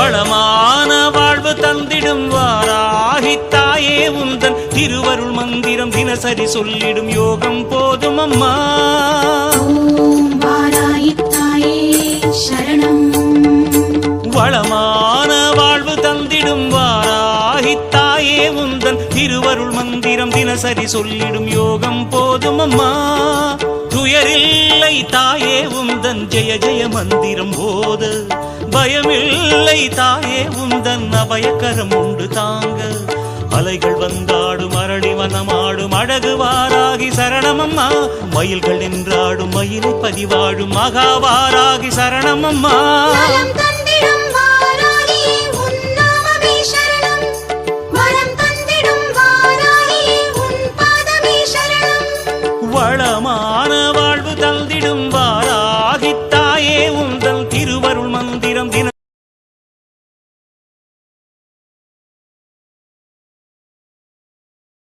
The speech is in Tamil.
வளமான வாழ்வு தந்திடும் வாராகி தாயே உந்தன் திருவருள் மந்திரம் தினசரி சொல்லிடும் யோகம் போதும் அம்மா. ஓம் வாராகி தாயே சரணம். வளமான வாழ்வு தந்திடும் வாராகி தாயே உந்தன் திருவருள் மந்திரம் தினசரி சொல்லிடும் யோகம் போதும் அம்மா. துயரில்லை தாயே உந்தன் ஜெய ஜெய மந்திரம் போத, பயமில்லை தாயே உந்தன் அபயக்கரம் உண்டு தாங்க. அலைகள் வந்தாடும் அரளி வனமாடும் அழகு வாராகி சரணமம்மா. மயில்கள் என்றாடும் மயிலை பதிவாடும் மகாவாராகி சரணமம்மா.